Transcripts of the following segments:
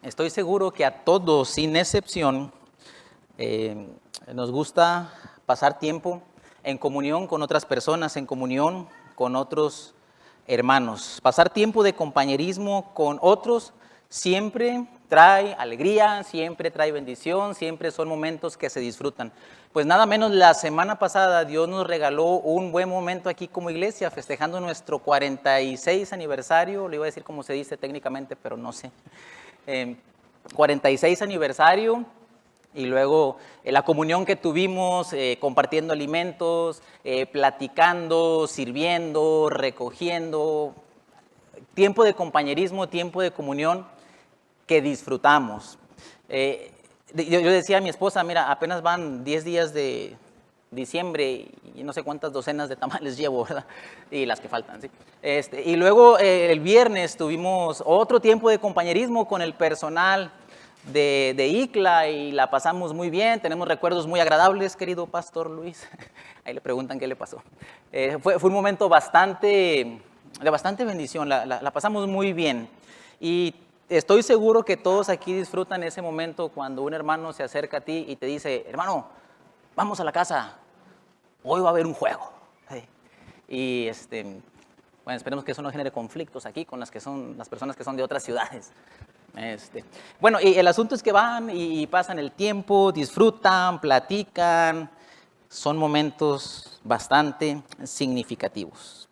Estoy seguro que a todos, sin excepción, nos gusta pasar tiempo en comunión con otras personas, en comunión con otros hermanos. Pasar tiempo de compañerismo con otros siempre trae alegría, siempre trae bendición, siempre son momentos que se disfrutan. Pues nada menos la semana pasada Dios nos regaló un buen momento aquí como iglesia, festejando nuestro 46 aniversario, le iba a decir como se dice técnicamente, pero no sé. 46 aniversario y luego la comunión que tuvimos, compartiendo alimentos, platicando, sirviendo, recogiendo, tiempo de compañerismo, tiempo de comunión que disfrutamos. Yo decía a mi esposa, mira, apenas van 10 días de diciembre y no sé cuántas docenas de tamales llevo, ¿verdad? Y las que faltan, sí. Y luego el viernes tuvimos otro tiempo de compañerismo con el personal de ICLA y la pasamos muy bien, tenemos recuerdos muy agradables, querido Pastor Luis. Ahí le preguntan qué le pasó. Fue un momento de bastante bendición, la pasamos muy bien. Y estoy seguro que todos aquí disfrutan ese momento cuando un hermano se acerca a ti y te dice, hermano, vamos a la casa, hoy va a haber un juego. Y bueno, esperemos que eso no genere conflictos aquí con las personas que son de otras ciudades. Bueno, y el asunto es que van y pasan el tiempo, disfrutan, platican, son momentos bastante significativos.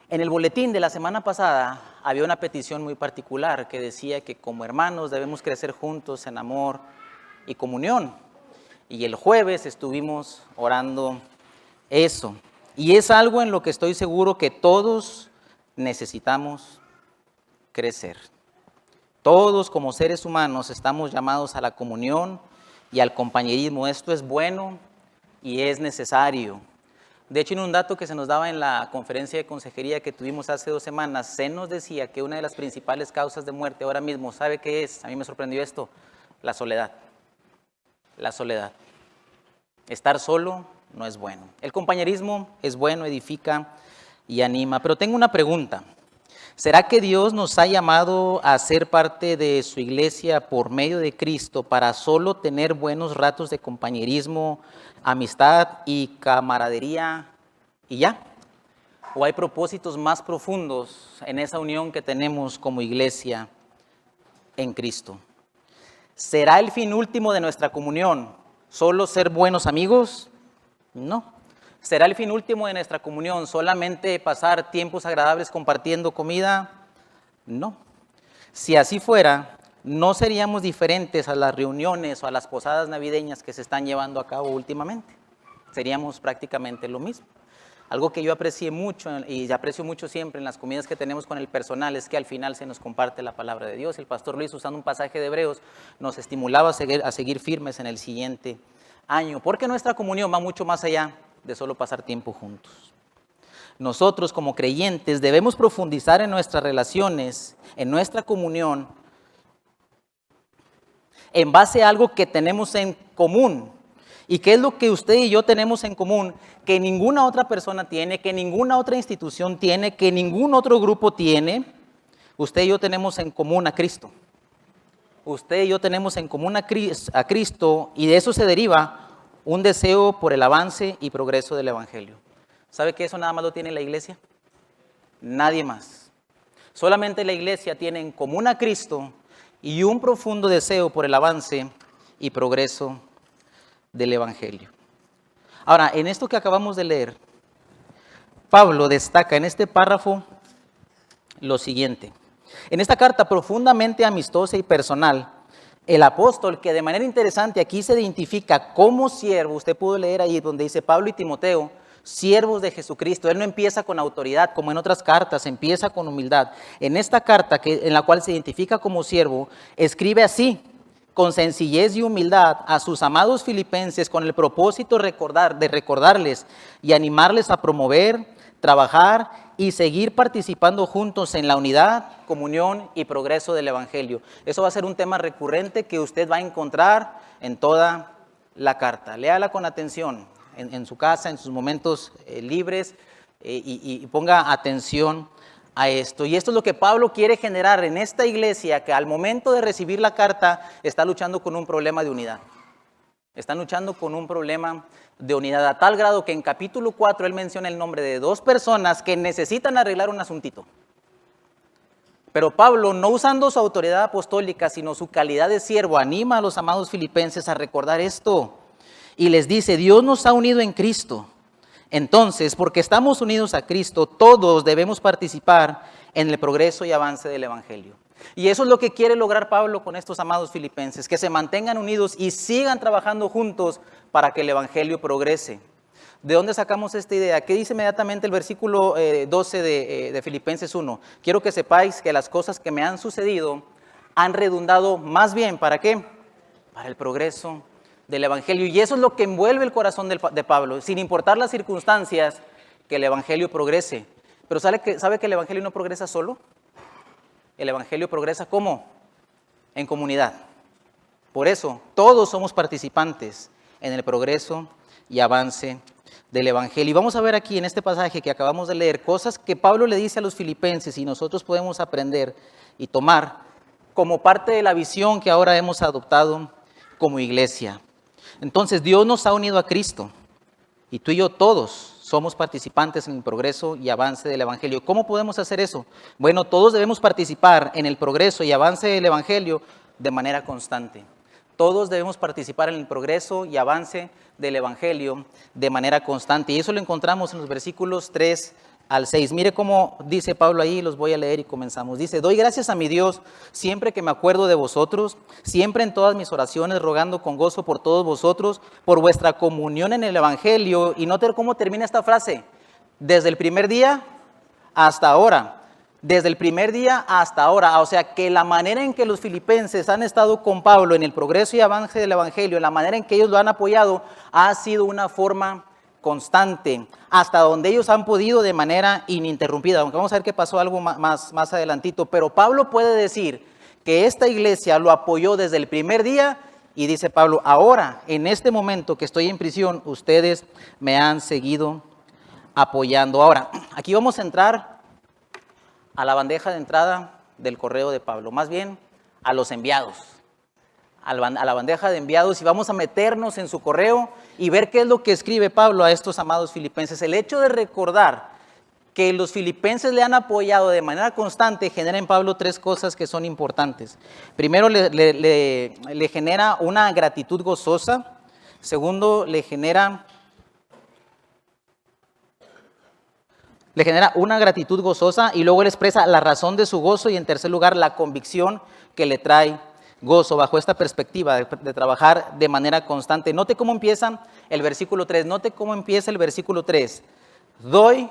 En el boletín de la semana pasada había una petición muy particular que decía que como hermanos debemos crecer juntos en amor y comunión. Y el jueves estuvimos orando eso. Y es algo en lo que estoy seguro que todos necesitamos crecer. Todos como seres humanos estamos llamados a la comunión y al compañerismo. Esto es bueno y es necesario. De hecho, en un dato que se nos daba en la conferencia de consejería que tuvimos hace 2 semanas, se nos decía que una de las principales causas de muerte ahora mismo, ¿sabe qué es? A mí me sorprendió esto, la soledad. La soledad. Estar solo no es bueno. El compañerismo es bueno, edifica y anima. Pero tengo una pregunta. ¿Será que Dios nos ha llamado a ser parte de su iglesia por medio de Cristo para solo tener buenos ratos de compañerismo, amistad y camaradería y ya? ¿O hay propósitos más profundos en esa unión que tenemos como iglesia en Cristo? ¿Será el fin último de nuestra comunión solo ser buenos amigos? No. ¿Será el fin último de nuestra comunión solamente pasar tiempos agradables compartiendo comida? No. Si así fuera, no seríamos diferentes a las reuniones o a las posadas navideñas que se están llevando a cabo últimamente. Seríamos prácticamente lo mismo. Algo que yo aprecié mucho y aprecio mucho siempre en las comidas que tenemos con el personal es que al final se nos comparte la palabra de Dios. El pastor Luis, usando un pasaje de Hebreos, nos estimulaba a seguir firmes en el siguiente año, porque nuestra comunión va mucho más allá de solo pasar tiempo juntos. Nosotros como creyentes debemos profundizar en nuestras relaciones, en nuestra comunión, en base a algo que tenemos en común. ¿Y qué es lo que usted y yo tenemos en común? Que ninguna otra persona tiene, que ninguna otra institución tiene, que ningún otro grupo tiene. Usted y yo tenemos en común a Cristo. Usted y yo tenemos en común a Cristo y de eso se deriva un deseo por el avance y progreso del Evangelio. ¿Sabe que eso nada más lo tiene la iglesia? Nadie más. Solamente la iglesia tiene en común a Cristo y un profundo deseo por el avance y progreso del Evangelio. Ahora, en esto que acabamos de leer, Pablo destaca en este párrafo lo siguiente. En esta carta profundamente amistosa y personal, el apóstol, que de manera interesante aquí se identifica como siervo, usted pudo leer ahí donde dice Pablo y Timoteo, siervos de Jesucristo. Él no empieza con autoridad como en otras cartas, empieza con humildad. En esta carta en la cual se identifica como siervo, escribe así, con sencillez y humildad a sus amados filipenses con el propósito de recordarles y animarles a promover, trabajar y seguir participando juntos en la unidad, comunión y progreso del Evangelio. Eso va a ser un tema recurrente que usted va a encontrar en toda la carta. Léala con atención en su casa, en sus momentos libres y ponga atención a esto. Y esto es lo que Pablo quiere generar en esta iglesia, que al momento de recibir la carta está luchando con un problema de unidad. Están luchando con un problema de unidad a tal grado que en capítulo 4 él menciona el nombre de 2 personas que necesitan arreglar un asuntito. Pero Pablo, no usando su autoridad apostólica, sino su calidad de siervo, anima a los amados filipenses a recordar esto. Y les dice, Dios nos ha unido en Cristo. Entonces, porque estamos unidos a Cristo, todos debemos participar en el progreso y avance del Evangelio. Y eso es lo que quiere lograr Pablo con estos amados filipenses, que se mantengan unidos y sigan trabajando juntos para que el Evangelio progrese. ¿De dónde sacamos esta idea? ¿Qué dice inmediatamente el versículo 12 de Filipenses 1? Quiero que sepáis que las cosas que me han sucedido han redundado más bien, ¿para qué? Para el progreso del Evangelio. Y eso es lo que envuelve el corazón de Pablo, sin importar las circunstancias, que el Evangelio progrese. Pero ¿sabe que el Evangelio no progresa solo? El Evangelio progresa ¿cómo? En comunidad. Por eso, todos somos participantes en el progreso y avance del Evangelio. Y vamos a ver aquí en este pasaje que acabamos de leer, cosas que Pablo le dice a los filipenses y nosotros podemos aprender y tomar como parte de la visión que ahora hemos adoptado como iglesia. Entonces, Dios nos ha unido a Cristo y tú y yo todos somos participantes en el progreso y avance del Evangelio. ¿Cómo podemos hacer eso? Bueno, todos debemos participar en el progreso y avance del Evangelio de manera constante. Todos debemos participar en el progreso y avance del Evangelio de manera constante. Y eso lo encontramos en los versículos 3 al 6. Mire cómo dice Pablo ahí, los voy a leer y comenzamos. Dice, doy gracias a mi Dios siempre que me acuerdo de vosotros, siempre en todas mis oraciones, rogando con gozo por todos vosotros, por vuestra comunión en el Evangelio. Y note cómo termina esta frase, desde el primer día hasta ahora. Desde el primer día hasta ahora, o sea que la manera en que los filipenses han estado con Pablo en el progreso y avance del Evangelio, la manera en que ellos lo han apoyado, ha sido una forma constante, hasta donde ellos han podido de manera ininterrumpida. Aunque vamos a ver que pasó algo más adelantito, pero Pablo puede decir que esta iglesia lo apoyó desde el primer día y dice Pablo, ahora, en este momento que estoy en prisión, ustedes me han seguido apoyando. Ahora, aquí vamos a entrar a la bandeja de entrada del correo de Pablo, más bien a los enviados, a la bandeja de enviados, y vamos a meternos en su correo y ver qué es lo que escribe Pablo a estos amados filipenses. El hecho de recordar que los filipenses le han apoyado de manera constante genera en Pablo 3 cosas que son importantes. Primero, le genera una gratitud gozosa. Segundo, le genera una gratitud gozosa, y luego él expresa la razón de su gozo, y en tercer lugar la convicción que le trae gozo bajo esta perspectiva de trabajar de manera constante. Note cómo empieza el versículo 3, doy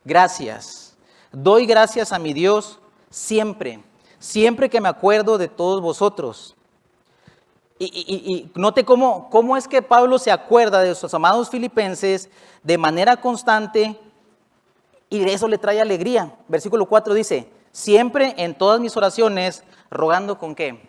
gracias a mi Dios siempre que me acuerdo de todos vosotros. Y note cómo es que Pablo se acuerda de sus amados filipenses de manera constante, y de eso le trae alegría. Versículo 4 dice, siempre en todas mis oraciones, rogando ¿con qué?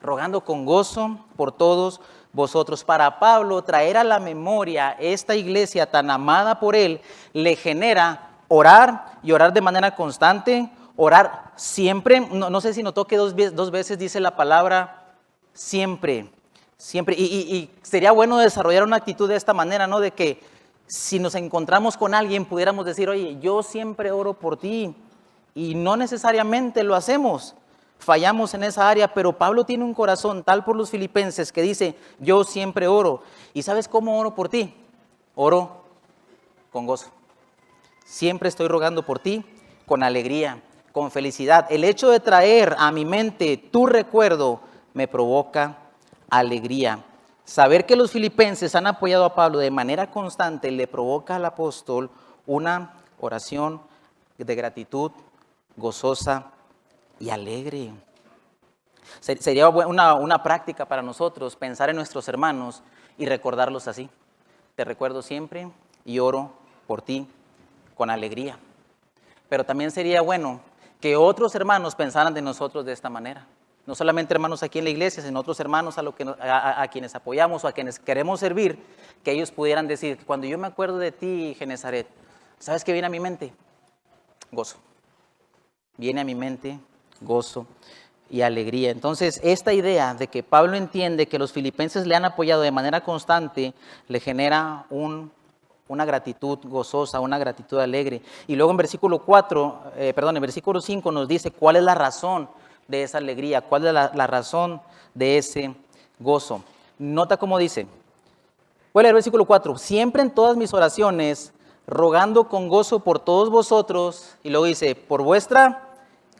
Rogando con gozo por todos vosotros. Para Pablo, traer a la memoria esta iglesia tan amada por él, le genera orar, y orar de manera constante, orar siempre. No sé si notó que dos veces dice la palabra siempre. Y sería bueno desarrollar una actitud de esta manera, ¿no? De que si nos encontramos con alguien, pudiéramos decir, oye, yo siempre oro por ti, y no necesariamente lo hacemos, fallamos en esa área, pero Pablo tiene un corazón tal por los filipenses que dice, yo siempre oro. ¿Y sabes cómo oro por ti? Oro con gozo. Siempre estoy rogando por ti con alegría, con felicidad. El hecho de traer a mi mente tu recuerdo me provoca alegría. Saber que los filipenses han apoyado a Pablo de manera constante le provoca al apóstol una oración de gratitud gozosa y alegre. Sería una práctica para nosotros pensar en nuestros hermanos y recordarlos así. Te recuerdo siempre y oro por ti con alegría. Pero también sería bueno que otros hermanos pensaran de nosotros de esta manera. No solamente hermanos aquí en la iglesia, sino otros hermanos a quienes apoyamos o a quienes queremos servir, que ellos pudieran decir, cuando yo me acuerdo de ti, Genezaret, ¿sabes qué viene a mi mente? Gozo. viene a mi mente gozo y alegría. Entonces, esta idea de que Pablo entiende que los filipenses le han apoyado de manera constante, le genera una gratitud gozosa, una gratitud alegre. Y luego en en versículo 5 nos dice cuál es la razón de esa alegría, cuál es la razón de ese gozo. Nota cómo dice. Voy a leer el versículo 4. Siempre en todas mis oraciones, rogando con gozo por todos vosotros, y luego dice, por vuestra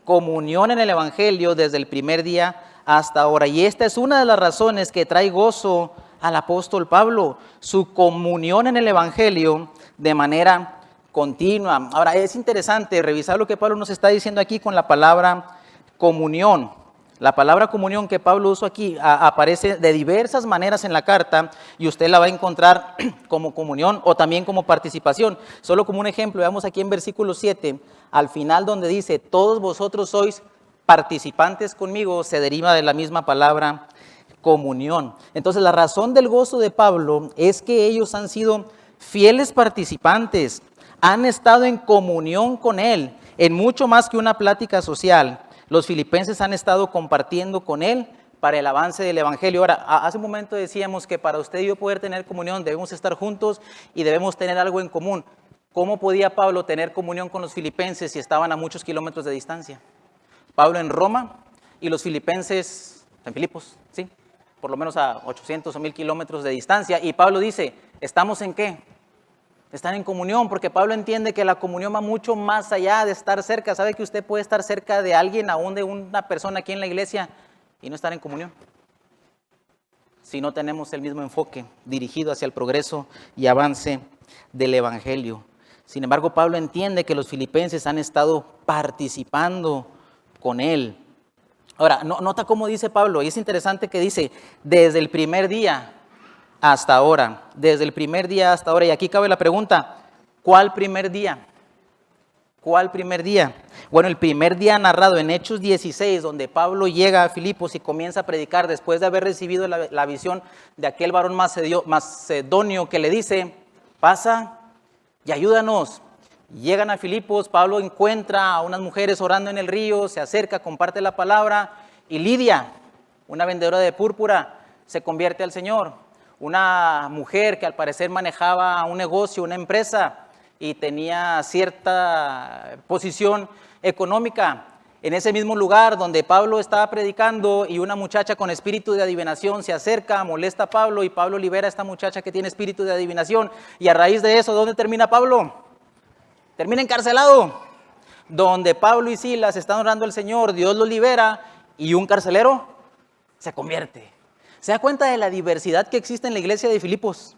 comunión en el Evangelio desde el primer día hasta ahora. Y esta es una de las razones que trae gozo al apóstol Pablo, su comunión en el Evangelio de manera continua. Ahora, es interesante revisar lo que Pablo nos está diciendo aquí con la palabra comunión. La palabra comunión que Pablo usó aquí aparece de diversas maneras en la carta y usted la va a encontrar como comunión o también como participación. Solo como un ejemplo, veamos aquí en versículo 7, al final donde dice, todos vosotros sois participantes conmigo, se deriva de la misma palabra comunión. Entonces la razón del gozo de Pablo es que ellos han sido fieles participantes, han estado en comunión con él, en mucho más que una plática social. Los filipenses han estado compartiendo con él para el avance del Evangelio. Ahora, hace un momento decíamos que para usted y yo poder tener comunión debemos estar juntos y debemos tener algo en común. ¿Cómo podía Pablo tener comunión con los filipenses si estaban a muchos kilómetros de distancia? Pablo en Roma y los filipenses en Filipos, ¿sí? Por lo menos a 800 o 1000 kilómetros de distancia. Y Pablo dice, ¿estamos en qué? Están en comunión, porque Pablo entiende que la comunión va mucho más allá de estar cerca. ¿Sabe que usted puede estar cerca de alguien, aún de una persona aquí en la iglesia, y no estar en comunión? Si no tenemos el mismo enfoque dirigido hacia el progreso y avance del Evangelio. Sin embargo, Pablo entiende que los filipenses han estado participando con él. Ahora, nota cómo dice Pablo, y es interesante que dice, desde el primer día hasta ahora, desde el primer día hasta ahora. Y aquí cabe la pregunta, ¿cuál primer día? ¿Cuál primer día? Bueno, el primer día narrado en Hechos 16, donde Pablo llega a Filipos y comienza a predicar después de haber recibido la visión de aquel varón macedonio que le dice, pasa y ayúdanos. Llegan a Filipos, Pablo encuentra a unas mujeres orando en el río, se acerca, comparte la palabra, y Lidia, una vendedora de púrpura, se convierte al Señor. Una mujer que al parecer manejaba un negocio, una empresa, y tenía cierta posición económica. En ese mismo lugar donde Pablo estaba predicando y una muchacha con espíritu de adivinación se acerca, molesta a Pablo y Pablo libera a esta muchacha que tiene espíritu de adivinación. Y a raíz de eso, ¿dónde termina Pablo? Termina encarcelado. Donde Pablo y Silas están orando al Señor, Dios los libera y un carcelero se convierte. ¿Se da cuenta de la diversidad que existe en la iglesia de Filipos?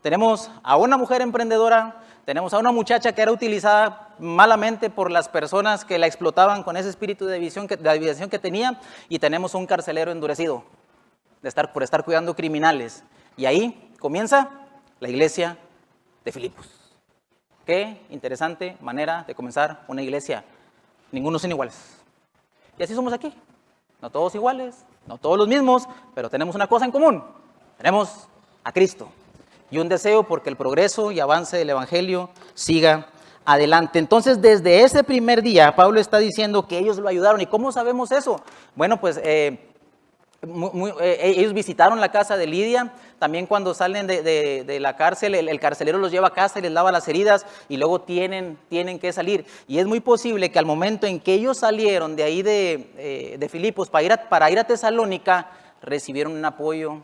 Tenemos a una mujer emprendedora, tenemos a una muchacha que era utilizada malamente por las personas que la explotaban con ese espíritu de adivinación que tenía, y tenemos un carcelero endurecido por estar cuidando criminales. Y ahí comienza la iglesia de Filipos. Qué interesante manera de comenzar una iglesia. Ninguno son iguales. Y así somos aquí. No todos iguales, no todos los mismos, pero tenemos una cosa en común. Tenemos a Cristo y un deseo porque el progreso y avance del Evangelio siga adelante. Entonces, desde ese primer día, Pablo está diciendo que ellos lo ayudaron. ¿Y cómo sabemos eso? Bueno, pues ellos visitaron la casa de Lidia. También cuando salen de la cárcel, el carcelero los lleva a casa y les lava las heridas y luego tienen que salir. Y es muy posible que al momento en que ellos salieron de ahí de Filipos para ir a Tesalónica, recibieron un apoyo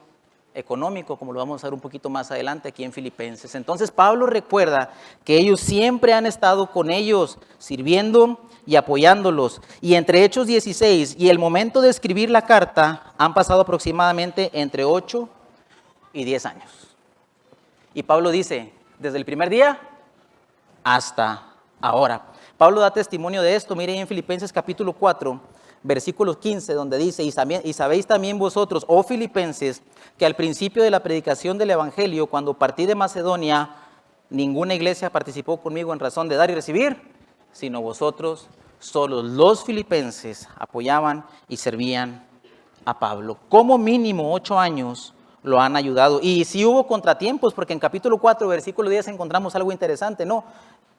económico, como lo vamos a ver un poquito más adelante aquí en Filipenses. Entonces Pablo recuerda que ellos siempre han estado con ellos, sirviendo y apoyándolos. Y entre Hechos 16 y el momento de escribir la carta, han pasado aproximadamente entre 8 y 10 años. Y Pablo dice, desde el primer día hasta ahora. Pablo da testimonio de esto. Miren en Filipenses capítulo 4, versículo 15, donde dice, y sabéis también vosotros, oh filipenses, que al principio de la predicación del Evangelio, cuando partí de Macedonia, ninguna iglesia participó conmigo en razón de dar y recibir, sino vosotros solos. Los filipenses apoyaban y servían a Pablo. Como mínimo 8 años lo han ayudado. Y sí hubo contratiempos, porque en capítulo 4, versículo 10 encontramos algo interesante. No,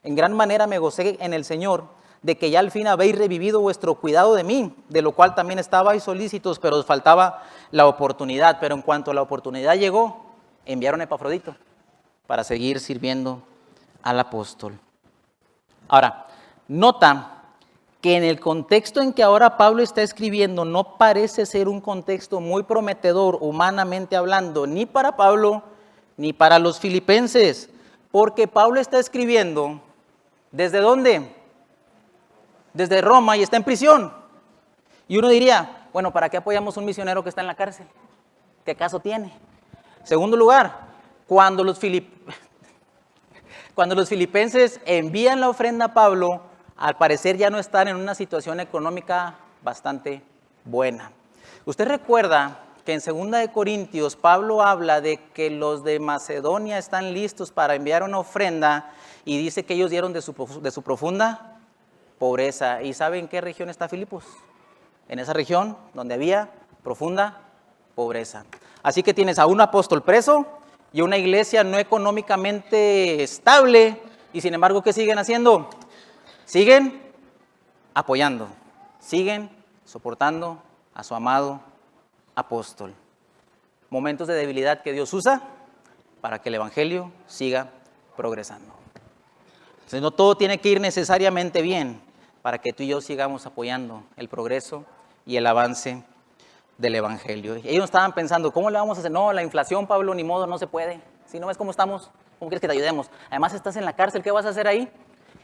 en gran manera me gocé en el Señor, de que ya al fin habéis revivido vuestro cuidado de mí, de lo cual también estabais solícitos, pero os faltaba la oportunidad. Pero en cuanto la oportunidad llegó, enviaron a Epafrodito para seguir sirviendo al apóstol. Ahora, nota que en el contexto en que ahora Pablo está escribiendo no parece ser un contexto muy prometedor, humanamente hablando, ni para Pablo ni para los filipenses, porque Pablo está escribiendo, ¿desde dónde? Desde Roma, y está en prisión. Y uno diría, bueno, ¿para qué apoyamos a un misionero que está en la cárcel? ¿Qué caso tiene? Segundo lugar, cuando los filipenses envían la ofrenda a Pablo, al parecer ya no están en una situación económica bastante buena. Usted recuerda que en 2 de Corintios Pablo habla de que los de Macedonia están listos para enviar una ofrenda y dice que ellos dieron de su profunda pobreza. ¿Y sabe en qué región está Filipos? En esa región donde había profunda pobreza. Así que tienes a un apóstol preso y una iglesia no económicamente estable, y sin embargo, ¿qué siguen haciendo? Siguen apoyando, siguen soportando a su amado apóstol. Momentos de debilidad que Dios usa para que el evangelio siga progresando. Entonces, no todo tiene que ir necesariamente bien para que tú y yo sigamos apoyando el progreso y el avance del evangelio. Ellos estaban pensando, ¿cómo le vamos a hacer? No, la inflación, Pablo, ni modo, no se puede. Si no ves cómo estamos, ¿cómo quieres que te ayudemos? Además, estás en la cárcel, ¿qué vas a hacer ahí?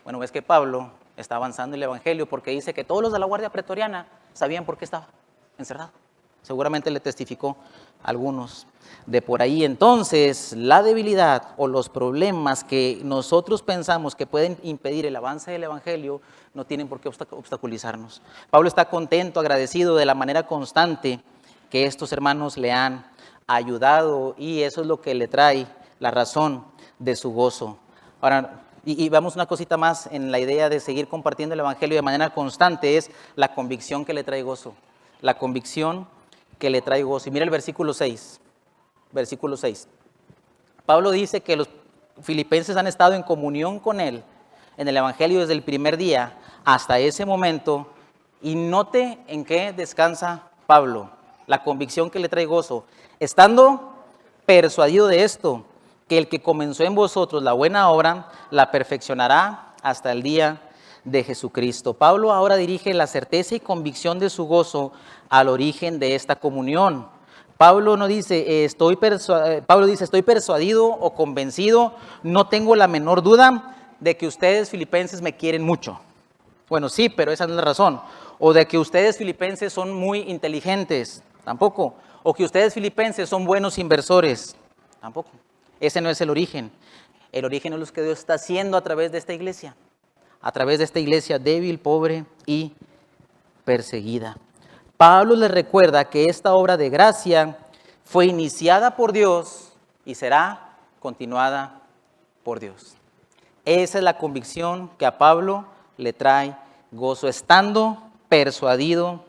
Bueno, ves que Pablo está avanzando el evangelio porque dice que todos los de la guardia pretoriana sabían por qué estaba encerrado. Seguramente le testificó a algunos de por ahí. Entonces, la debilidad o los problemas que nosotros pensamos que pueden impedir el avance del evangelio no tienen por qué obstaculizarnos. Pablo está contento, agradecido de la manera constante que estos hermanos le han ayudado, y eso es lo que le trae la razón de su gozo. Ahora, y vamos una cosita más en la idea de seguir compartiendo el evangelio de manera constante, es la convicción que le trae gozo. La convicción que le trae gozo. Y mira el versículo 6. Versículo 6. Pablo dice que los filipenses han estado en comunión con él en el evangelio desde el primer día hasta ese momento. Y note en qué descansa Pablo. La convicción que le trae gozo. Estando persuadido de esto, que el que comenzó en vosotros la buena obra, la perfeccionará hasta el día de Jesucristo. Pablo ahora dirige la certeza y convicción de su gozo al origen de esta comunión. Pablo dice, estoy persuadido o convencido, no tengo la menor duda de que ustedes filipenses me quieren mucho. Bueno, sí, pero esa no es la razón. O de que ustedes filipenses son muy inteligentes, tampoco. O que ustedes filipenses son buenos inversores, tampoco. Ese no es el origen. El origen es lo que Dios está haciendo a través de esta iglesia. A través de esta iglesia débil, pobre y perseguida. Pablo les recuerda que esta obra de gracia fue iniciada por Dios y será continuada por Dios. Esa es la convicción que a Pablo le trae gozo, estando persuadido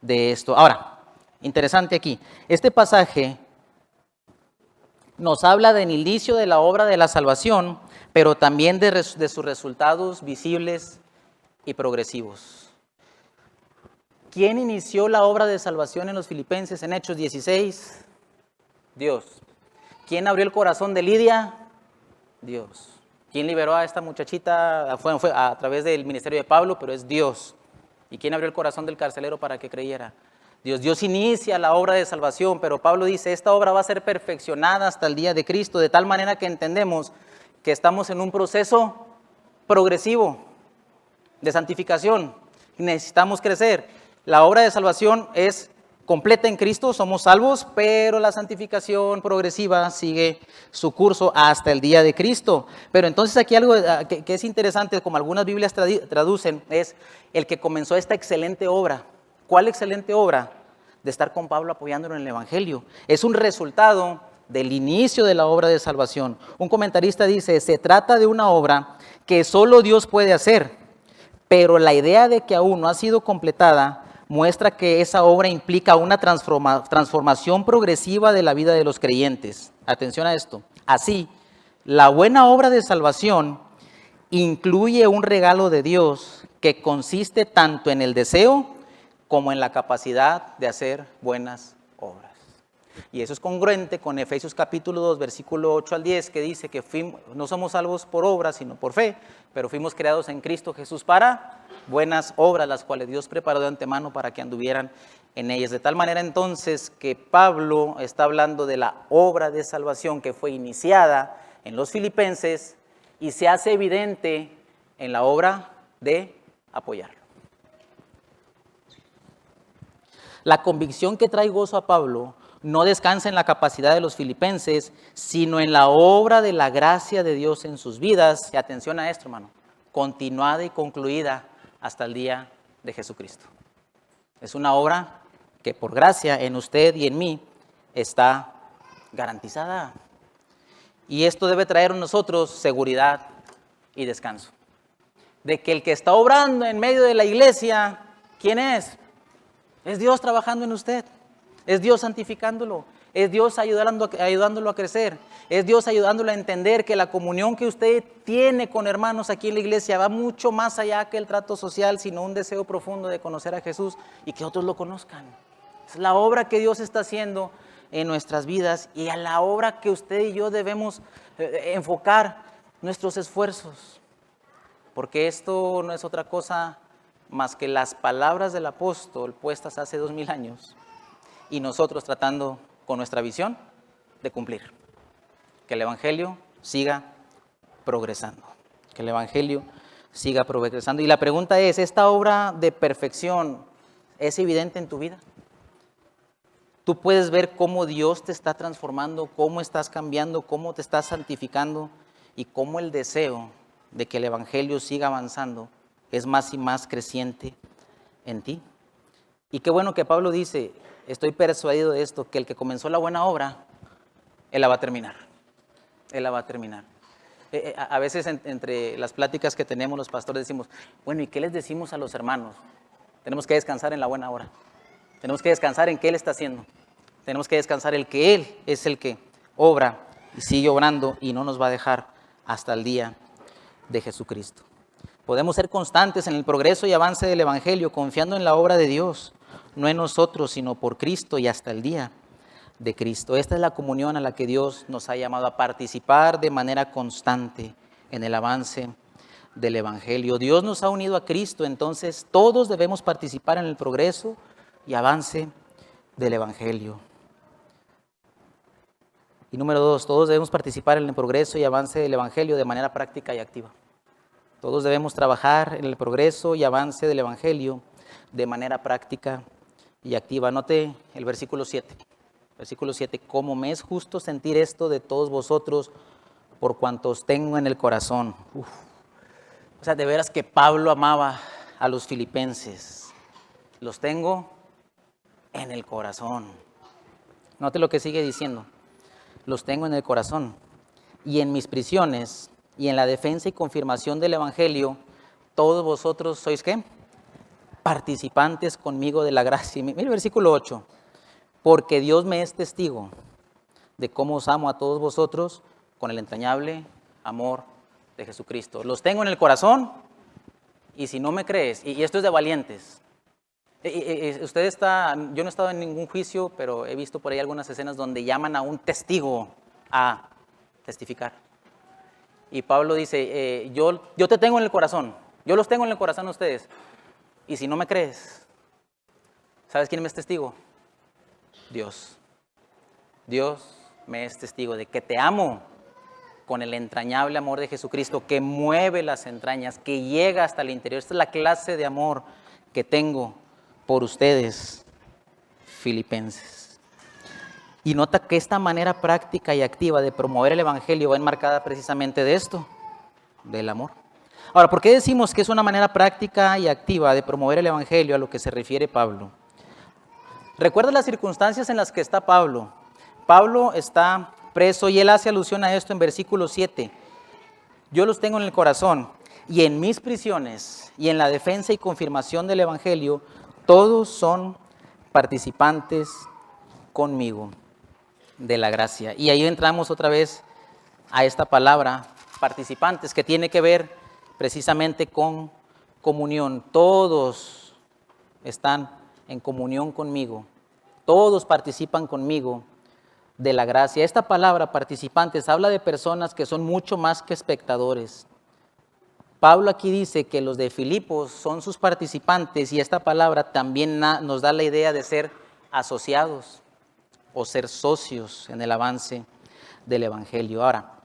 de esto. Ahora, interesante aquí, este pasaje nos habla del inicio de la obra de la salvación, pero también de sus resultados visibles y progresivos. ¿Quién inició la obra de salvación en los filipenses en Hechos 16? Dios. ¿Quién abrió el corazón de Lidia? Dios. ¿Quién liberó a esta muchachita? Fue a través del ministerio de Pablo, pero es Dios. ¿Y quién abrió el corazón del carcelero para que creyera? Dios. Dios inicia la obra de salvación, pero Pablo dice, esta obra va a ser perfeccionada hasta el día de Cristo, de tal manera que entendemos que estamos en un proceso progresivo de santificación. Necesitamos crecer. La obra de salvación es completa en Cristo, somos salvos, pero la santificación progresiva sigue su curso hasta el día de Cristo. Pero entonces aquí algo que es interesante, como algunas Biblias traducen, es el que comenzó esta excelente obra. ¿Cuál excelente obra? De estar con Pablo apoyándolo en el evangelio. Es un resultado del inicio de la obra de salvación. Un comentarista dice, se trata de una obra que solo Dios puede hacer, pero la idea de que aún no ha sido completada muestra que esa obra implica una transformación progresiva de la vida de los creyentes. Atención a esto. Así, la buena obra de salvación incluye un regalo de Dios que consiste tanto en el deseo como en la capacidad de hacer buenas obras. Y eso es congruente con Efesios capítulo 2, versículo 8 al 10, que dice que no somos salvos por obras, sino por fe, pero fuimos creados en Cristo Jesús para buenas obras, las cuales Dios preparó de antemano para que anduvieran en ellas. De tal manera entonces que Pablo está hablando de la obra de salvación que fue iniciada en los filipenses y se hace evidente en la obra de apoyarlo. La convicción que trae gozo a Pablo no descansa en la capacidad de los filipenses, sino en la obra de la gracia de Dios en sus vidas. Y atención a esto, hermano, continuada y concluida hasta el día de Jesucristo. Es una obra que por gracia en usted y en mí está garantizada. Y esto debe traer a nosotros seguridad y descanso. De que el que está obrando en medio de la iglesia, ¿quién es? Es Dios trabajando en usted. Es Dios santificándolo. Es Dios ayudándolo a crecer. Es Dios ayudándolo a entender que la comunión que usted tiene con hermanos aquí en la iglesia va mucho más allá que el trato social, sino un deseo profundo de conocer a Jesús y que otros lo conozcan. Es la obra que Dios está haciendo en nuestras vidas y a la obra que usted y yo debemos enfocar nuestros esfuerzos. Porque esto no es otra cosa más que las palabras del apóstol puestas hace 2000 años y nosotros tratando con nuestra visión de cumplir. Que el evangelio siga progresando. Que el evangelio siga progresando. Y la pregunta es, ¿esta obra de perfección es evidente en tu vida? Tú puedes ver cómo Dios te está transformando, cómo estás cambiando, cómo te estás santificando y cómo el deseo de que el evangelio siga avanzando es más y más creciente en ti. Y qué bueno que Pablo dice, estoy persuadido de esto, que el que comenzó la buena obra, Él la va a terminar. Él la va a terminar. A veces entre las pláticas que tenemos los pastores decimos, bueno, ¿y qué les decimos a los hermanos? Tenemos que descansar en la buena obra. Tenemos que descansar en qué Él está haciendo. Tenemos que descansar en que Él es el que obra y sigue obrando y no nos va a dejar hasta el día de Jesucristo. Podemos ser constantes en el progreso y avance del evangelio, confiando en la obra de Dios, no en nosotros, sino por Cristo y hasta el día de Cristo. Esta es la comunión a la que Dios nos ha llamado a participar de manera constante en el avance del evangelio. Dios nos ha unido a Cristo, entonces todos debemos participar en el progreso y avance del evangelio. Y número 2, todos debemos participar en el progreso y avance del evangelio de manera práctica y activa. Todos debemos trabajar en el progreso y avance del evangelio de manera práctica y activa. Note el versículo 7. Versículo 7, como me es justo sentir esto de todos vosotros por cuantos tengo en el corazón. O sea, de veras que Pablo amaba a los filipenses. Los tengo en el corazón. Note lo que sigue diciendo. Los tengo en el corazón. Y en mis prisiones y en la defensa y confirmación del evangelio, todos vosotros sois ¿qué? Participantes conmigo de la gracia. Mira el versículo 8. Porque Dios me es testigo de cómo os amo a todos vosotros con el entrañable amor de Jesucristo. Los tengo en el corazón y si no me crees, y esto es de valientes. Yo no he estado en ningún juicio, pero he visto por ahí algunas escenas donde llaman a un testigo a testificar. Y Pablo dice, yo te tengo en el corazón, yo los tengo en el corazón a ustedes. Y si no me crees, ¿sabes quién me es testigo? Dios. Dios me es testigo de que te amo con el entrañable amor de Jesucristo que mueve las entrañas, que llega hasta el interior. Esta es la clase de amor que tengo por ustedes, filipenses. Y nota que esta manera práctica y activa de promover el evangelio va enmarcada precisamente de esto, del amor. Ahora, ¿por qué decimos que es una manera práctica y activa de promover el evangelio a lo que se refiere Pablo? Recuerda las circunstancias en las que está Pablo. Pablo está preso y él hace alusión a esto en versículo 7. Yo los tengo en el corazón y en mis prisiones y en la defensa y confirmación del evangelio, todos son participantes conmigo de la gracia. Y ahí entramos otra vez a esta palabra, participantes, que tiene que ver precisamente con comunión. Todos están en comunión conmigo. Todos participan conmigo de la gracia. Esta palabra, participantes, habla de personas que son mucho más que espectadores. Pablo aquí dice que los de Filipos son sus participantes y esta palabra también nos da la idea de ser asociados o ser socios en el avance del Evangelio. Ahora,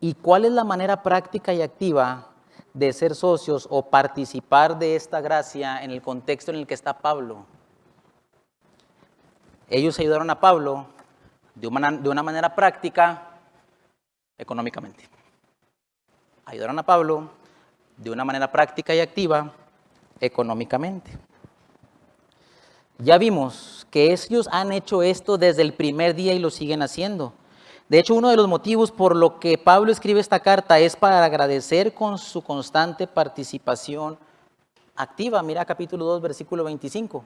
¿y cuál es la manera práctica y activa de ser socios o participar de esta gracia en el contexto en el que está Pablo? Ellos ayudaron a Pablo de una manera práctica, económicamente. Ayudaron a Pablo de una manera práctica y activa, económicamente. Ya vimos que ellos han hecho esto desde el primer día y lo siguen haciendo. De hecho, uno de los motivos por lo que Pablo escribe esta carta es para agradecer con su constante participación activa. Mira capítulo 2, versículo 25,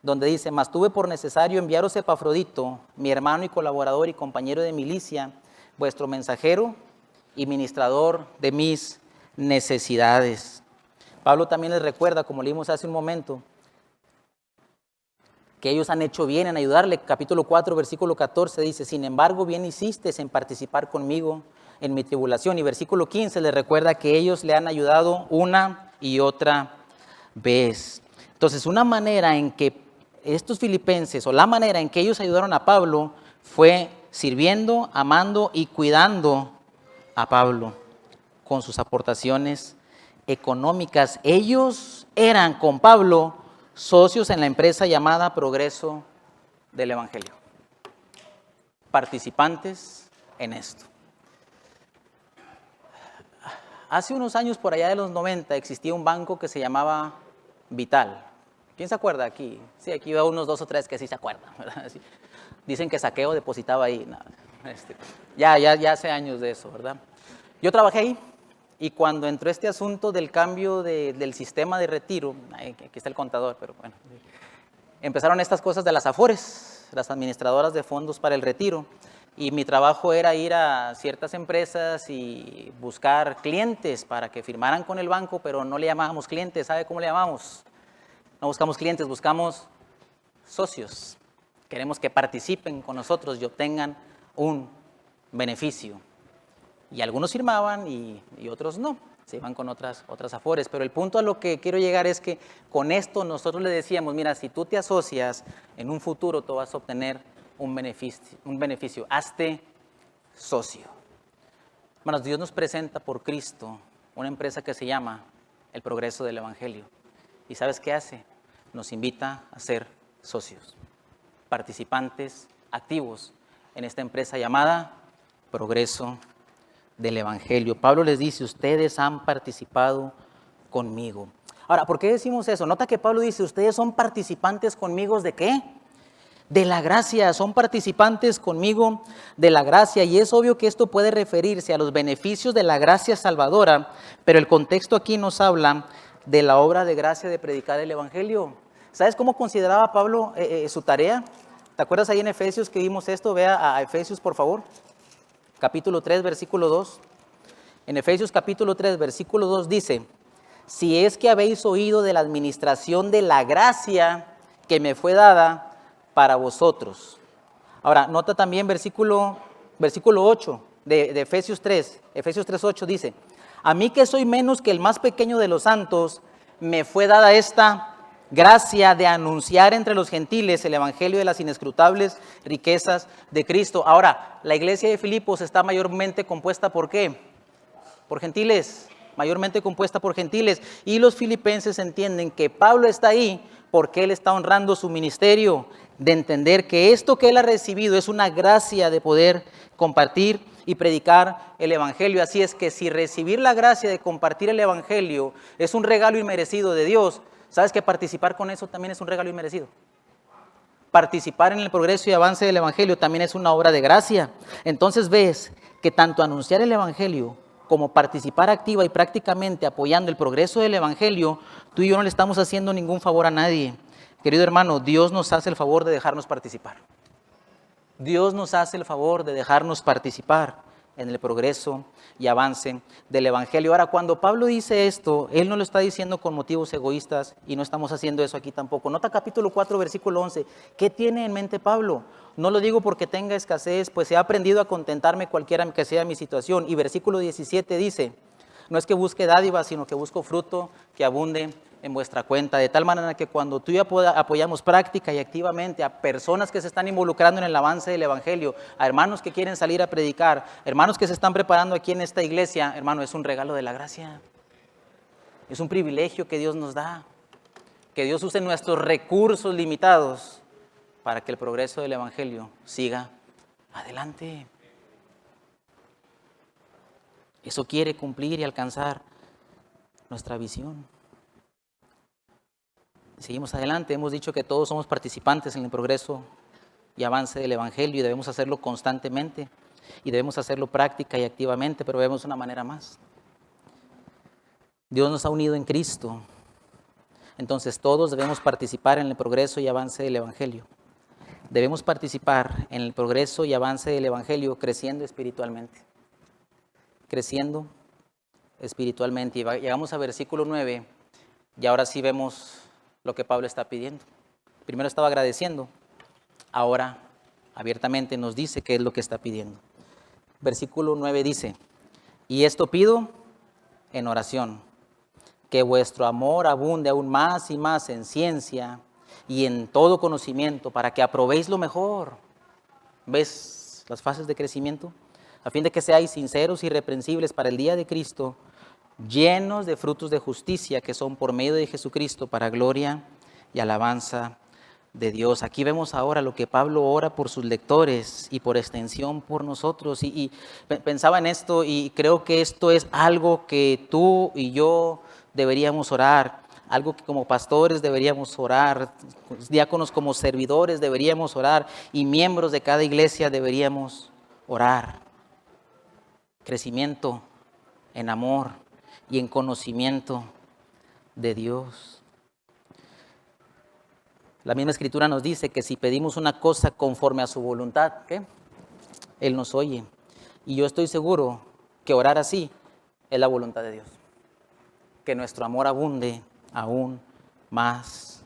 donde dice: mas tuve por necesario enviaros Epafrodito, mi hermano y colaborador y compañero de milicia, vuestro mensajero y ministrador de mis necesidades. Pablo también les recuerda, como leímos hace un momento, que ellos han hecho bien en ayudarle. Capítulo 4, versículo 14 dice: sin embargo, bien hiciste en participar conmigo en mi tribulación. Y versículo 15 les recuerda que ellos le han ayudado una y otra vez. Entonces, una manera en que estos filipenses, o la manera en que ellos ayudaron a Pablo, fue sirviendo, amando y cuidando a Pablo con sus aportaciones económicas. Ellos eran con Pablo socios en la empresa llamada Progreso del Evangelio, participantes en esto. Hace unos años, por allá de los 90, existía un banco que se llamaba Vital. ¿Quién se acuerda aquí? Sí, aquí veo unos 2 o 3 que sí se acuerdan, ¿verdad? Sí. Dicen que Saqueo depositaba ahí. No, ya hace años de eso, ¿verdad? Yo trabajé ahí. Y cuando entró este asunto del cambio del sistema de retiro, aquí está el contador, pero bueno, empezaron estas cosas de las Afores, las administradoras de fondos para el retiro, y mi trabajo era ir a ciertas empresas y buscar clientes para que firmaran con el banco, pero no le llamábamos clientes. ¿Sabe cómo le llamamos? No buscamos clientes, buscamos socios. Queremos que participen con nosotros y obtengan un beneficio. Y algunos firmaban y otros no, se iban con otras Afores. Pero el punto a lo que quiero llegar es que con esto nosotros le decíamos: mira, si tú te asocias, en un futuro tú vas a obtener un beneficio. Hazte socio. Hermanos, Dios nos presenta por Cristo una empresa que se llama el Progreso del Evangelio. ¿Y sabes qué hace? Nos invita a ser socios, participantes activos en esta empresa llamada Progreso del Evangelio. Pablo les dice: ustedes han participado conmigo. Ahora, ¿por qué decimos eso? Nota que Pablo dice: ustedes son participantes conmigo, ¿de qué? De la gracia, son participantes conmigo de la gracia. Y es obvio que esto puede referirse a los beneficios de la gracia salvadora, pero el contexto aquí nos habla de la obra de gracia de predicar el Evangelio. ¿Sabes cómo consideraba Pablo su tarea? ¿Te acuerdas ahí en Efesios que vimos esto? Vea a Efesios, por favor. Capítulo 3, versículo 2. En Efesios capítulo 3, versículo 2 dice: si es que habéis oído de la administración de la gracia que me fue dada para vosotros. Ahora, nota también versículo 8 de Efesios 3. Efesios 3, 8 dice: a mí que soy menos que el más pequeño de los santos, me fue dada esta gracia de anunciar entre los gentiles el evangelio de las inescrutables riquezas de Cristo. Ahora, la iglesia de Filipos está mayormente compuesta ¿por qué? Por gentiles, mayormente compuesta por gentiles. Y los filipenses entienden que Pablo está ahí porque él está honrando su ministerio, de entender que esto que él ha recibido es una gracia de poder compartir y predicar el evangelio. Así es que si recibir la gracia de compartir el evangelio es un regalo inmerecido de Dios, ¿sabes que participar con eso también es un regalo inmerecido? Participar en el progreso y avance del evangelio también es una obra de gracia. Entonces ves que tanto anunciar el evangelio como participar activa y prácticamente apoyando el progreso del evangelio, tú y yo no le estamos haciendo ningún favor a nadie. Querido hermano, Dios nos hace el favor de dejarnos participar. Dios nos hace el favor de dejarnos participar en el progreso y avance del Evangelio. Ahora, cuando Pablo dice esto, él no lo está diciendo con motivos egoístas y no estamos haciendo eso aquí tampoco. Nota capítulo 4, versículo 11. ¿Qué tiene en mente Pablo? No lo digo porque tenga escasez, pues he aprendido a contentarme cualquiera que sea mi situación. Y versículo 17 dice, no es que busque dádivas, sino que busco fruto que abunde en vuestra cuenta, de tal manera que cuando tú y yo apoyamos práctica y activamente a personas que se están involucrando en el avance del Evangelio, a hermanos que quieren salir a predicar, hermanos que se están preparando aquí en esta iglesia, hermano, es un regalo de la gracia, es un privilegio que Dios nos da, que Dios use nuestros recursos limitados para que el progreso del Evangelio siga adelante. Eso quiere cumplir y alcanzar nuestra visión. Seguimos adelante, hemos dicho que todos somos participantes en el progreso y avance del Evangelio y debemos hacerlo constantemente y debemos hacerlo práctica y activamente, pero vemos una manera más. Dios nos ha unido en Cristo, entonces todos debemos participar en el progreso y avance del Evangelio. Debemos participar en el progreso y avance del Evangelio creciendo espiritualmente. Creciendo espiritualmente. Y llegamos a versículo 9 y ahora sí vemos lo que Pablo está pidiendo. Primero estaba agradeciendo, ahora abiertamente nos dice qué es lo que está pidiendo. Versículo 9 dice, y esto pido en oración, que vuestro amor abunde aún más y más en ciencia y en todo conocimiento, para que aprobéis lo mejor. ¿Ves las fases de crecimiento? A fin de que seáis sinceros y irreprensibles para el día de Cristo, llenos de frutos de justicia que son por medio de Jesucristo para gloria y alabanza de Dios. Aquí vemos ahora lo que Pablo ora por sus lectores y por extensión por nosotros. Y pensaba en esto y creo que esto es algo que tú y yo deberíamos orar, algo que como pastores deberíamos orar, diáconos como servidores deberíamos orar y miembros de cada iglesia deberíamos orar. Crecimiento en amor y en conocimiento de Dios. La misma Escritura nos dice que si pedimos una cosa conforme a su voluntad, ¿qué? Él nos oye. Y yo estoy seguro que orar así es la voluntad de Dios. Que nuestro amor abunde aún más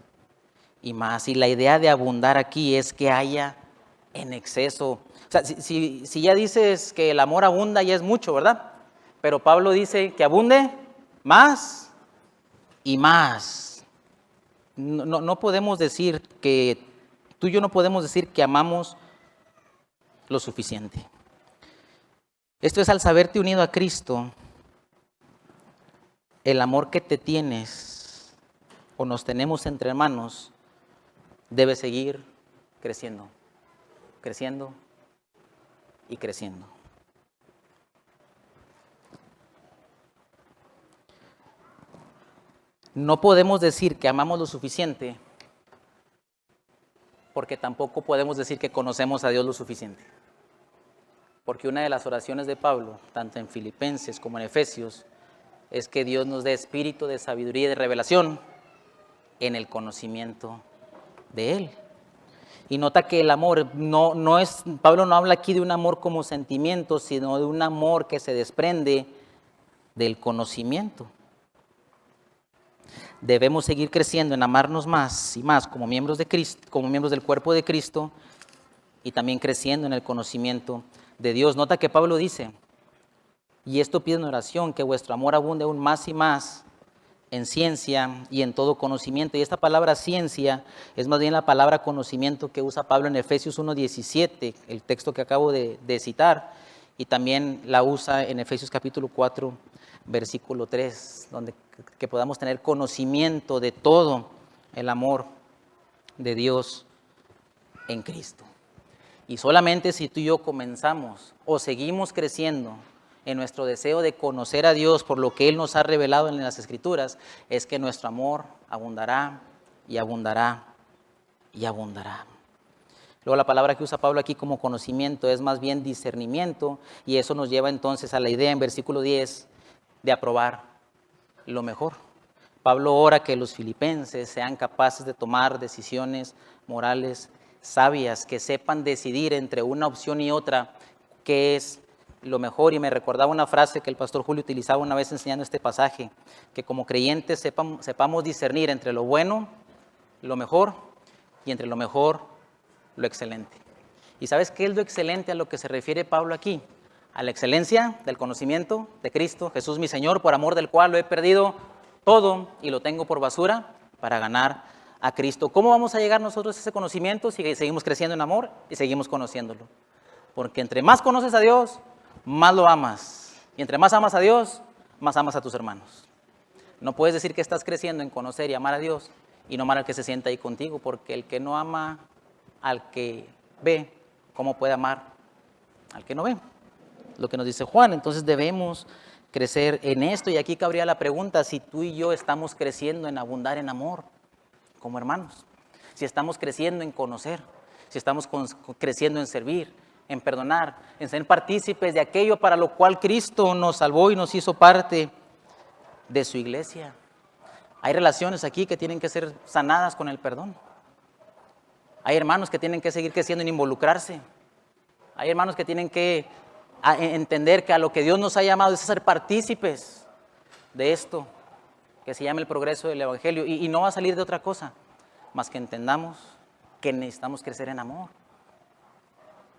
y más. Y la idea de abundar aquí es que haya en exceso. O sea, si ya dices que el amor abunda, ya es mucho, ¿verdad? Pero Pablo dice que abunde más y más. No podemos decir que, tú y yo no podemos decir que amamos lo suficiente. Esto es al saberte unido a Cristo, el amor que te tienes o nos tenemos entre hermanos debe seguir creciendo, creciendo y creciendo. No podemos decir que amamos lo suficiente porque tampoco podemos decir que conocemos a Dios lo suficiente. Porque una de las oraciones de Pablo, tanto en Filipenses como en Efesios, es que Dios nos dé espíritu de sabiduría y de revelación en el conocimiento de Él. Y nota que el amor no es, Pablo no habla aquí de un amor como sentimiento, sino de un amor que se desprende del conocimiento. Debemos seguir creciendo en amarnos más y más como miembros de Cristo, como miembros del cuerpo de Cristo, y también creciendo en el conocimiento de Dios. Nota que Pablo dice, y esto pido en oración, que vuestro amor abunde aún más y más en ciencia y en todo conocimiento. Y esta palabra ciencia es más bien la palabra conocimiento que usa Pablo en Efesios 1:17, el texto que acabo de citar, y también la usa en Efesios capítulo 4, versículo 3, donde que podamos tener conocimiento de todo el amor de Dios en Cristo. Y solamente si tú y yo comenzamos o seguimos creciendo en nuestro deseo de conocer a Dios por lo que Él nos ha revelado en las Escrituras, es que nuestro amor abundará y abundará y abundará. Luego la palabra que usa Pablo aquí como conocimiento es más bien discernimiento, y eso nos lleva entonces a la idea en versículo 10 de aprobar lo mejor. Pablo ora que los filipenses sean capaces de tomar decisiones morales sabias, que sepan decidir entre una opción y otra qué es lo mejor, y me recordaba una frase que el pastor Julio utilizaba una vez enseñando este pasaje, que como creyentes sepamos discernir entre lo bueno, lo mejor, y entre lo mejor, lo excelente. ¿Y sabes qué es lo excelente a lo que se refiere Pablo aquí? A la excelencia del conocimiento de Cristo, Jesús mi Señor, por amor del cual lo he perdido todo y lo tengo por basura para ganar a Cristo. ¿Cómo vamos a llegar nosotros a ese conocimiento si seguimos creciendo en amor y seguimos conociéndolo? Porque entre más conoces a Dios, más lo amas. Y entre más amas a Dios, más amas a tus hermanos. No puedes decir que estás creciendo en conocer y amar a Dios y no amar al que se sienta ahí contigo, porque el que no ama al que ve, ¿cómo puede amar al que no ve? Lo que nos dice Juan. Entonces debemos crecer en esto, y aquí cabría la pregunta: si tú y yo estamos creciendo en abundar en amor como hermanos, si estamos creciendo en conocer, si estamos creciendo en servir, en perdonar, en ser partícipes de aquello para lo cual Cristo nos salvó y nos hizo parte de su iglesia. Hay relaciones aquí que tienen que ser sanadas con el perdón. Hay hermanos que tienen que seguir creciendo en involucrarse. Hay hermanos que tienen que entender que a lo que Dios nos ha llamado es a ser partícipes de esto, que se llama el progreso del Evangelio, y no va a salir de otra cosa, más que entendamos que necesitamos crecer en amor.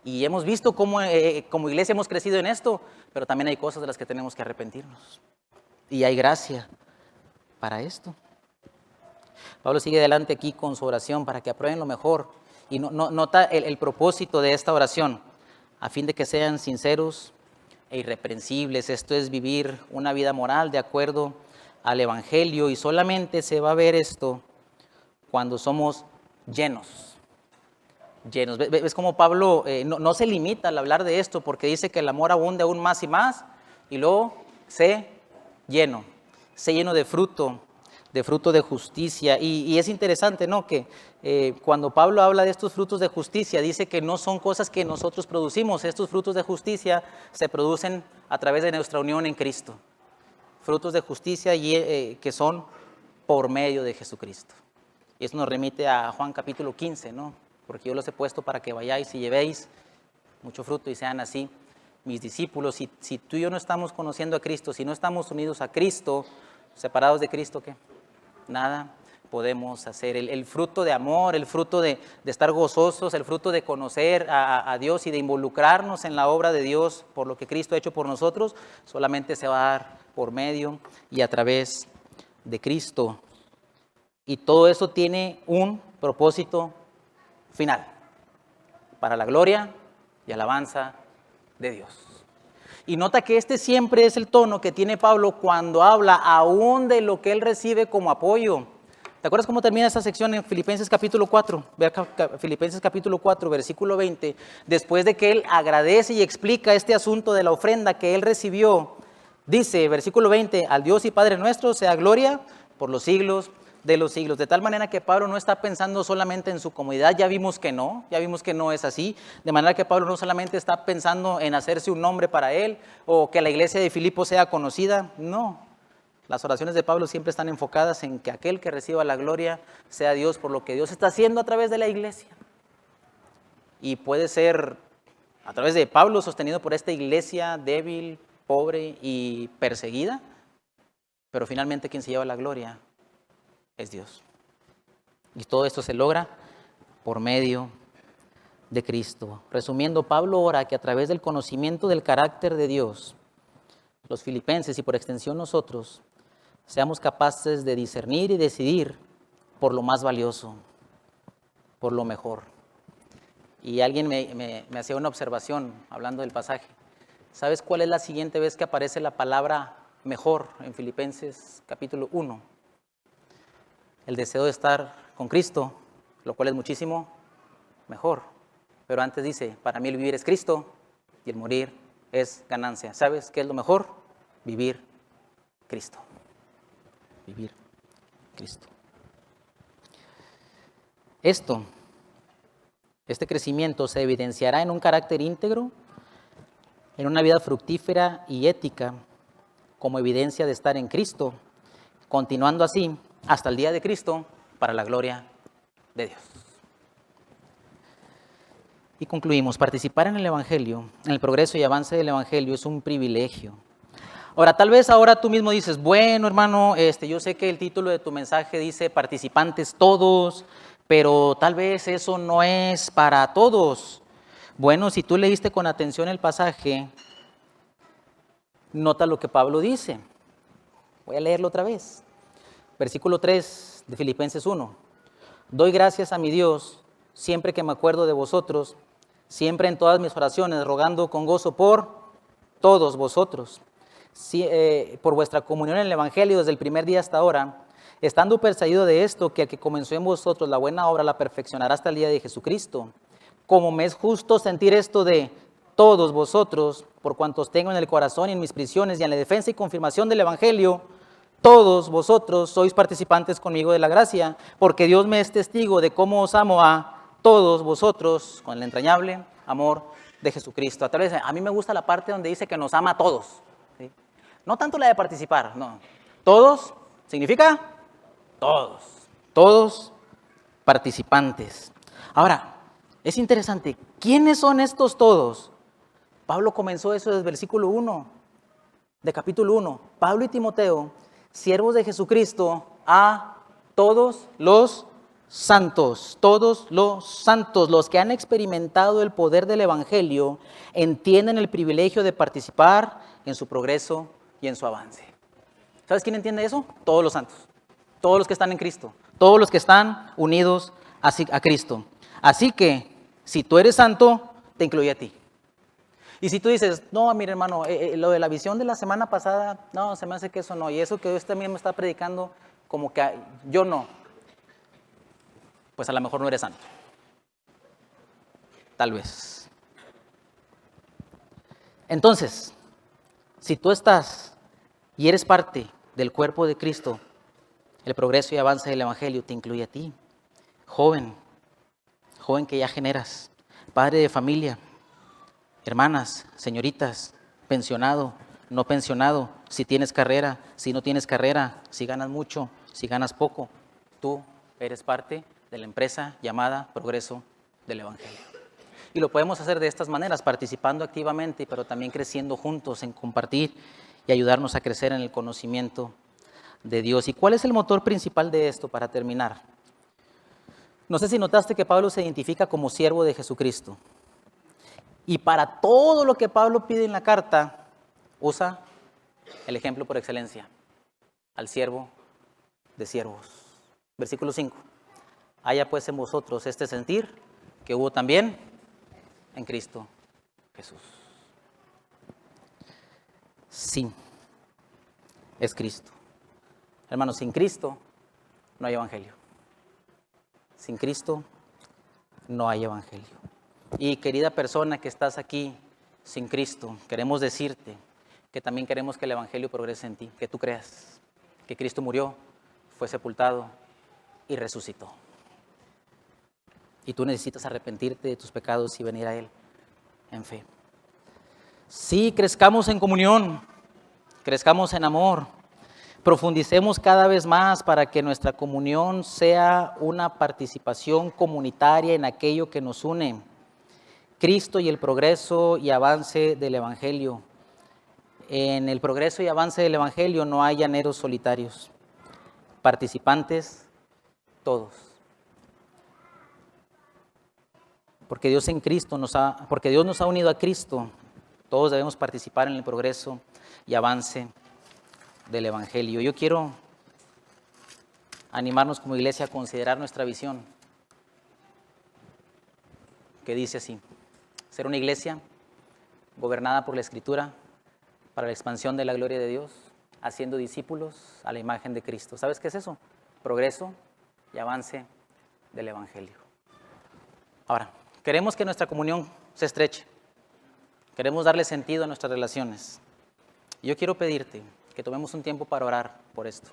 Y hemos visto cómo como iglesia hemos crecido en esto, pero también hay cosas de las que tenemos que arrepentirnos. Y hay gracia para esto. Pablo sigue adelante aquí con su oración para que aprueben lo mejor. Y nota el propósito de esta oración: a fin de que sean sinceros e irreprensibles. Esto es vivir una vida moral de acuerdo al Evangelio, y solamente se va a ver esto cuando somos llenos. ¿Ves cómo Pablo no se limita al hablar de esto? Porque dice que el amor abunde aún más y más, y luego sé lleno de fruto de justicia. Y es interesante, ¿no?, que cuando Pablo habla de estos frutos de justicia, dice que no son cosas que nosotros producimos. Estos frutos de justicia se producen a través de nuestra unión en Cristo. Frutos de justicia que son por medio de Jesucristo. Y eso nos remite a Juan capítulo 15, ¿no? Porque yo los he puesto para que vayáis y llevéis mucho fruto y sean así mis discípulos. Si tú y yo no estamos conociendo a Cristo, si no estamos unidos a Cristo, separados de Cristo, ¿qué? Nada podemos hacer. El fruto de amor, el fruto de estar gozosos, el fruto de conocer a Dios y de involucrarnos en la obra de Dios por lo que Cristo ha hecho por nosotros, solamente se va a dar por medio y a través de Cristo. Y todo eso tiene un propósito final: para la gloria y alabanza de Dios. Y nota que este siempre es el tono que tiene Pablo cuando habla aún de lo que él recibe como apoyo. ¿Te acuerdas cómo termina esta sección en Filipenses capítulo 4? Ve acá, Filipenses capítulo 4, versículo 20. Después de que él agradece y explica este asunto de la ofrenda que él recibió, dice, versículo 20: al Dios y Padre nuestro sea gloria por los siglos de los siglos. De tal manera que Pablo no está pensando solamente en su comodidad. Ya vimos que no es así. De manera que Pablo no solamente está pensando en hacerse un nombre para él o que la iglesia de Filipos sea conocida. No, las oraciones de Pablo siempre están enfocadas en que aquel que reciba la gloria sea Dios por lo que Dios está haciendo a través de la iglesia. Y puede ser a través de Pablo, sostenido por esta iglesia débil, pobre y perseguida, pero finalmente quien se lleva la gloria es Dios. Y todo esto se logra por medio de Cristo. Resumiendo, Pablo ora que a través del conocimiento del carácter de Dios, los filipenses y por extensión nosotros, seamos capaces de discernir y decidir por lo más valioso, por lo mejor. Y alguien me hacía una observación hablando del pasaje. ¿Sabes cuál es la siguiente vez que aparece la palabra mejor en Filipenses capítulo 1? El deseo de estar con Cristo, lo cual es muchísimo mejor. Pero antes dice, para mí el vivir es Cristo y el morir es ganancia. ¿Sabes qué es lo mejor? Vivir Cristo. Vivir Cristo. Este crecimiento se evidenciará en un carácter íntegro, en una vida fructífera y ética, como evidencia de estar en Cristo, continuando así hasta el día de Cristo para la gloria de Dios. Y concluimos, participar en el Evangelio, en el progreso y avance del Evangelio es un privilegio. Ahora, tal vez ahora tú mismo dices, bueno, hermano, yo sé que el título de tu mensaje dice participantes todos, pero tal vez eso no es para todos. Bueno, si tú leíste con atención el pasaje, nota lo que Pablo dice. Voy a leerlo otra vez. Versículo 3 de Filipenses 1. Doy gracias a mi Dios siempre que me acuerdo de vosotros, siempre en todas mis oraciones, rogando con gozo por todos vosotros, por vuestra comunión en el Evangelio desde el primer día hasta ahora, estando persuadido de esto, que el que comenzó en vosotros la buena obra la perfeccionará hasta el día de Jesucristo. Como me es justo sentir esto de todos vosotros, por cuantos tengo en el corazón y en mis prisiones y en la defensa y confirmación del Evangelio, todos vosotros sois participantes conmigo de la gracia, porque Dios me es testigo de cómo os amo a todos vosotros con el entrañable amor de Jesucristo. Tal vez a mí me gusta la parte donde dice que nos ama a todos, ¿sí? No tanto la de participar, no. Todos significa todos participantes. Ahora, es interesante, ¿quiénes son estos todos? Pablo comenzó eso desde el versículo 1 de capítulo 1. Pablo y Timoteo, siervos de Jesucristo, a todos los santos, los que han experimentado el poder del Evangelio, entienden el privilegio de participar en su progreso y en su avance. ¿Sabes quién entiende eso? Todos los santos, todos los que están en Cristo, todos los que están unidos a Cristo. Así que, si tú eres santo, te incluye a ti. Y si tú dices, no, mire hermano, lo de la visión de la semana pasada, no, se me hace que eso no, y eso que Dios también me está predicando, como que yo no, pues a lo mejor no eres santo. Tal vez. Entonces, si tú estás y eres parte del cuerpo de Cristo, el progreso y avance del Evangelio te incluye a ti. Joven que ya generas, padre de familia, hermanas, señoritas, pensionado, no pensionado, si tienes carrera, si no tienes carrera, si ganas mucho, si ganas poco, tú eres parte de la empresa llamada Progreso del Evangelio. Y lo podemos hacer de estas maneras, participando activamente, pero también creciendo juntos en compartir y ayudarnos a crecer en el conocimiento de Dios. ¿Y cuál es el motor principal de esto para terminar? No sé si notaste que Pablo se identifica como siervo de Jesucristo. Y para todo lo que Pablo pide en la carta, usa el ejemplo por excelencia, al siervo de siervos. Versículo 5. Haya pues en vosotros este sentir que hubo también en Cristo Jesús. Sí, es Cristo. Hermanos, sin Cristo no hay evangelio. Sin Cristo no hay evangelio. Y querida persona que estás aquí sin Cristo, queremos decirte que también queremos que el evangelio progrese en ti, que tú creas que Cristo murió, fue sepultado y resucitó. Y tú necesitas arrepentirte de tus pecados y venir a Él en fe. Sí, crezcamos en comunión, crezcamos en amor, profundicemos cada vez más para que nuestra comunión sea una participación comunitaria en aquello que nos une. Cristo y el progreso y avance del Evangelio. En el progreso y avance del Evangelio no hay llaneros solitarios, participantes todos. Porque Dios nos ha unido a Cristo, todos debemos participar en el progreso y avance del Evangelio. Yo quiero animarnos como iglesia a considerar nuestra visión, que dice así: ser una iglesia gobernada por la Escritura para la expansión de la gloria de Dios, haciendo discípulos a la imagen de Cristo. ¿Sabes qué es eso? Progreso y avance del Evangelio. Ahora, queremos que nuestra comunión se estreche. Queremos darle sentido a nuestras relaciones. Yo quiero pedirte que tomemos un tiempo para orar por esto.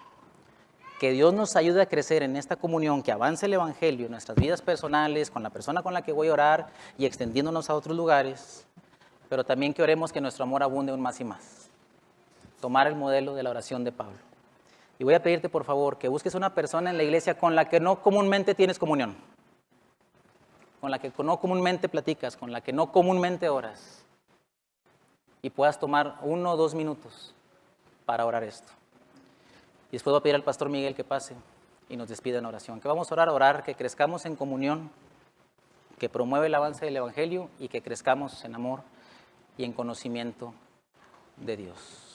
Que Dios nos ayude a crecer en esta comunión, que avance el Evangelio en nuestras vidas personales, con la persona con la que voy a orar y extendiéndonos a otros lugares, pero también que oremos que nuestro amor abunde aún más y más. Tomar el modelo de la oración de Pablo. Y voy a pedirte, por favor, que busques una persona en la iglesia con la que no comúnmente tienes comunión. con la que no comúnmente platicas, con la que no comúnmente oras, y puedas tomar 1 o 2 minutos para orar esto. Y después voy a pedir al pastor Miguel que pase y nos despida en oración. Que vamos a orar, que crezcamos en comunión, que promueve el avance del Evangelio y que crezcamos en amor y en conocimiento de Dios.